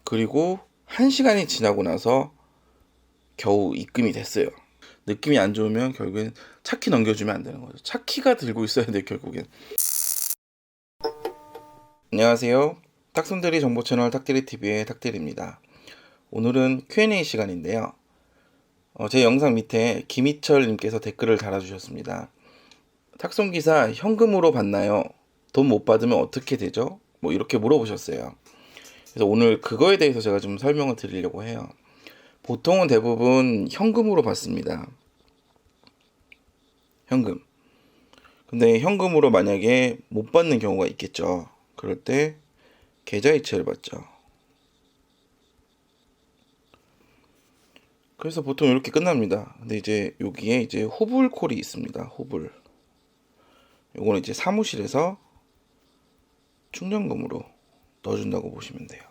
그리고 1시간이 지나고 나서 겨우 입금이 됐어요. 느낌이 안 좋으면 결국엔 차키 넘겨주면 안 되는 거죠. 차키가 들고 있어야 돼, 결국엔. 안녕하세요. 탁손대리 정보 채널 탁대리TV의 탁대리입니다. 오늘은 Q&A 시간인데요. 제 영상 밑에 김희철님께서 댓글을 달아주셨습니다. 탁송기사 현금으로 받나요? 돈 못 받으면 어떻게 되죠? 뭐 이렇게 물어보셨어요. 그래서 오늘 그거에 대해서 제가 좀 설명을 드리려고 해요. 보통은 대부분 현금으로 받습니다. 현금. 근데 현금으로 만약에 못 받는 경우가 있겠죠. 그럴 때 계좌이체를 받죠. 그래서 보통 이렇게 끝납니다. 근데 이제 여기에 이제 후불콜이 있습니다. 후불. 요거는 이제 사무실에서 충전금으로 넣어준다고 보시면 돼요.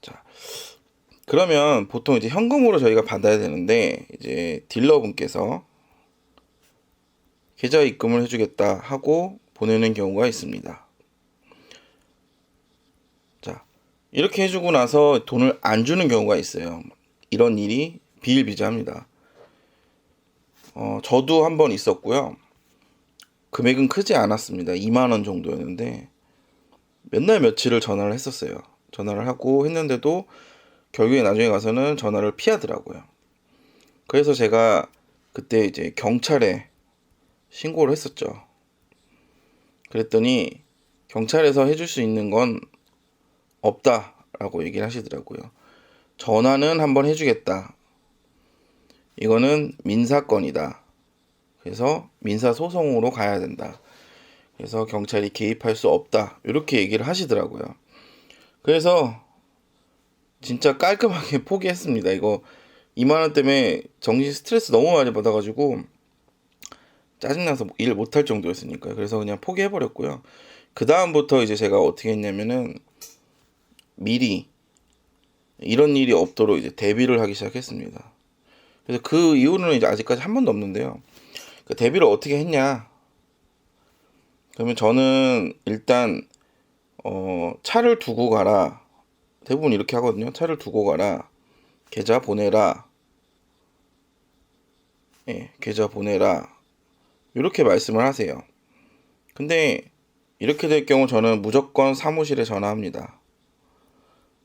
자, 그러면 보통 이제 현금으로 저희가 받아야 되는데 이제 딜러분께서 계좌 입금을 해주겠다 하고 보내는 경우가 있습니다. 자, 이렇게 해주고 나서 돈을 안 주는 경우가 있어요. 이런 일이 비일비재합니다. 저도 한번 있었고요. 금액은 크지 않았습니다. 2만 원 정도였는데 몇 날 며칠을 전화를 했었어요. 전화를 하고 했는데도 결국에 나중에 가서는 전화를 피하더라고요. 그래서 제가 그때 이제 경찰에 신고를 했었죠. 그랬더니 경찰에서 해줄 수 있는 건 없다라고 얘기를 하시더라고요. 전화는 한번 해주겠다. 이거는 민사건이다. 그래서 민사소송으로 가야 된다. 그래서 경찰이 개입할 수 없다. 이렇게 얘기를 하시더라고요. 그래서 진짜 깔끔하게 포기했습니다. 이거 2만 원 때문에 정신 스트레스 너무 많이 받아가지고 짜증나서 일 못할 정도였으니까요. 그래서 그냥 포기해버렸고요. 그 다음부터 이제 제가 어떻게 했냐면은 미리 이런 일이 없도록 이제 대비를 하기 시작했습니다. 그래서 그 이후로는 이제 아직까지 한 번도 없는데요. 그 대비를 어떻게 했냐? 그러면 저는 일단 차를 두고 가라. 대부분 이렇게 하거든요. 차를 두고 가라. 계좌 보내라. 예, 계좌 보내라. 이렇게 말씀을 하세요. 근데 이렇게 될 경우 저는 무조건 사무실에 전화합니다.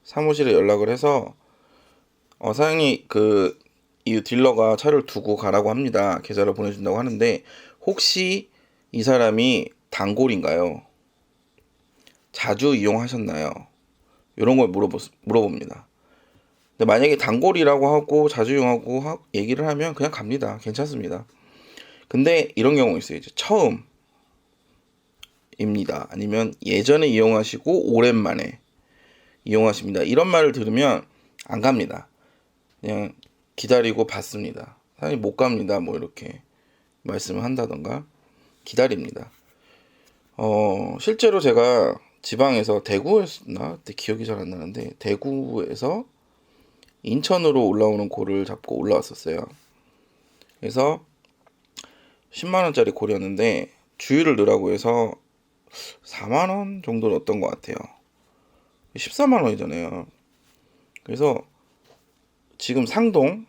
사무실에 연락을 해서 사장님 이 딜러가 차를 두고 가라고 합니다. 계좌를 보내준다고 하는데 혹시 이 사람이 단골인가요? 자주 이용하셨나요? 이런 걸 물어봅니다. 근데 만약에 단골이라고 하고 자주 이용하고 얘기를 하면 그냥 갑니다. 괜찮습니다. 근데 이런 경우 있어요. 이제 처음입니다. 아니면 예전에 이용하시고 오랜만에 이용하십니다. 이런 말을 들으면 안 갑니다. 그냥 기다리고 받습니다. 사장님 못 갑니다. 뭐 이렇게 말씀을 한다던가 기다립니다. 실제로 제가 지방에서 대구였나? 그때 기억이 잘 안 나는데 대구에서 인천으로 올라오는 고를 잡고 올라왔었어요. 그래서 10만 원짜리 고리였는데 주유를 넣으라고 해서 4만 원 정도 넣었던 것 같아요. 14만 원이잖아요. 그래서 지금 상동에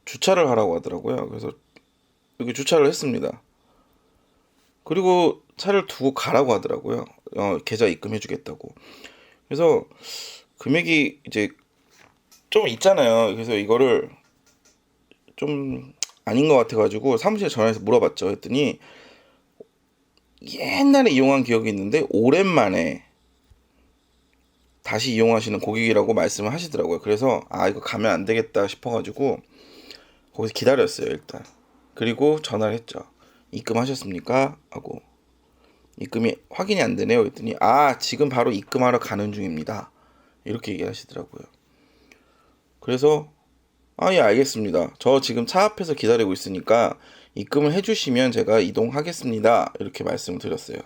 주차를 하라고 하더라고요. 그래서 여기 주차를 했습니다. 그리고 차를 두고 가라고 하더라고요. 계좌 입금해주겠다고. 그래서 금액이 이제 좀 있잖아요. 그래서 이거를 좀 아닌 것 같아가지고 사무실에 전화해서 물어봤죠. 했더니 옛날에 이용한 기억이 있는데 오랜만에 다시 이용하시는 고객이라고 말씀을 하시더라고요. 그래서 이거 가면 안 되겠다 싶어가지고 거기서 기다렸어요. 일단. 그리고 전화를 했죠. 입금하셨습니까? 하고 입금이 확인이 안 되네요. 했더니 지금 바로 입금하러 가는 중입니다. 이렇게 얘기하시더라고요. 그래서 예, 알겠습니다. 저 지금 차 앞에서 기다리고 있으니까 입금을 해주시면 제가 이동하겠습니다. 이렇게 말씀을 드렸어요.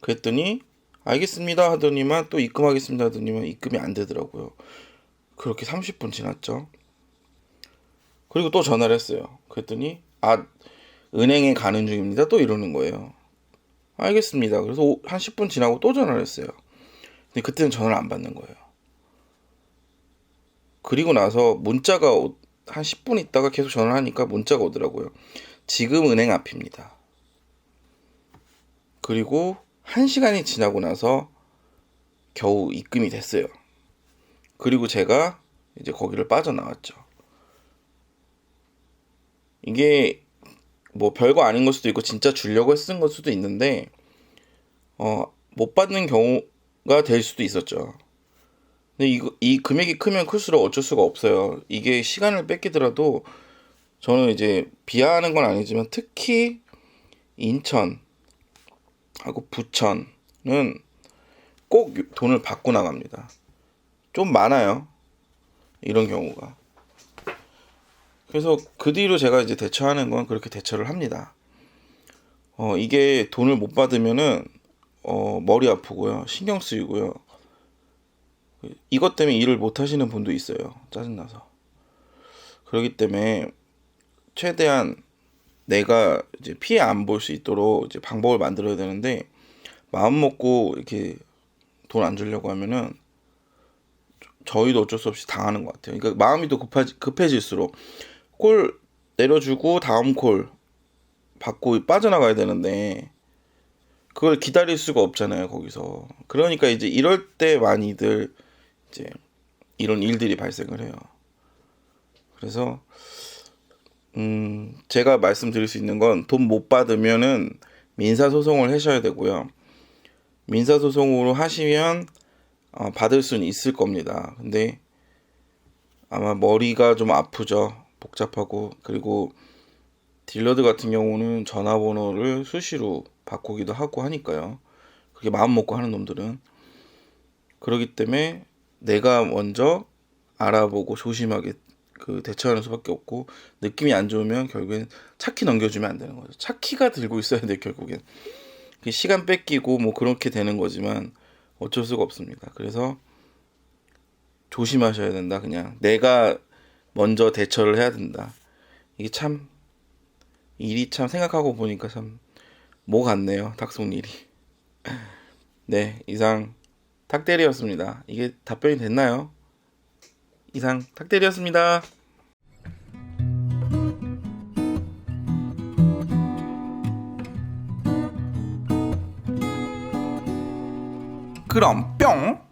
그랬더니 알겠습니다 하더니만 또 입금하겠습니다 하더니만 입금이 안 되더라고요. 그렇게 30분 지났죠. 그리고 또 전화를 했어요. 그랬더니 은행에 가는 중입니다. 또 이러는 거예요. 알겠습니다. 그래서 한 10분 지나고 또 전화를 했어요. 근데 그때는 전화를 안 받는 거예요. 그리고 나서 문자가 한 10분 있다가 계속 전화를 하니까 문자가 오더라고요. 지금 은행 앞입니다. 그리고 1시간이 지나고 나서 겨우 입금이 됐어요. 그리고 제가 이제 거기를 빠져나왔죠. 이게 뭐 별거 아닌 걸 수도 있고 진짜 주려고 쓴 걸 수도 있는데 못 받는 경우가 될 수도 있었죠. 근데 이 금액이 크면 클수록 어쩔 수가 없어요. 이게 시간을 뺏기더라도 저는 이제 비하하는 건 아니지만 특히 인천하고 부천은 꼭 돈을 받고 나갑니다. 좀 많아요. 이런 경우가. 그래서 그 뒤로 제가 이제 대처하는 건 그렇게 대처를 합니다. 이게 돈을 못 받으면은 머리 아프고요. 신경 쓰이고요. 이것 때문에 일을 못 하시는 분도 있어요. 짜증나서. 그렇기 때문에 최대한 내가 이제 피해 안 볼 수 있도록 이제 방법을 만들어야 되는데 마음 먹고 이렇게 돈 안 주려고 하면은 저희도 어쩔 수 없이 당하는 것 같아요. 그러니까 마음이 또 급해질수록 콜 내려주고 다음 콜 받고 빠져나가야 되는데 그걸 기다릴 수가 없잖아요, 거기서. 그러니까 이제 이럴 때 많이들 이제 이런 일들이 발생을 해요. 그래서 제가 말씀드릴 수 있는 건 돈 못 받으면은 민사소송을 하셔야 되고요. 민사소송으로 하시면 받을 수는 있을 겁니다. 근데 아마 머리가 좀 아프죠. 복잡하고. 그리고 딜러들 같은 경우는 전화번호를 수시로 바꾸기도 하고 하니까요. 그게 마음 먹고 하는 놈들은. 그렇기 때문에 내가 먼저 알아보고 조심하게 대처하는 수밖에 없고, 느낌이 안 좋으면 결국엔 차키 넘겨주면 안 되는 거죠. 차키가 들고 있어야 돼, 결국엔. 시간 뺏기고 뭐 그렇게 되는 거지만 어쩔 수가 없습니다. 그래서 조심하셔야 된다. 그냥 내가 먼저 대처를 해야 된다. 이게 참 일이 참 생각하고 보니까 참 뭐 같네요. 탁송 일이. 네, 이상 탁대리였습니다. 이게 답변이 됐나요? 이상 탁대리였습니다. 그럼 뿅.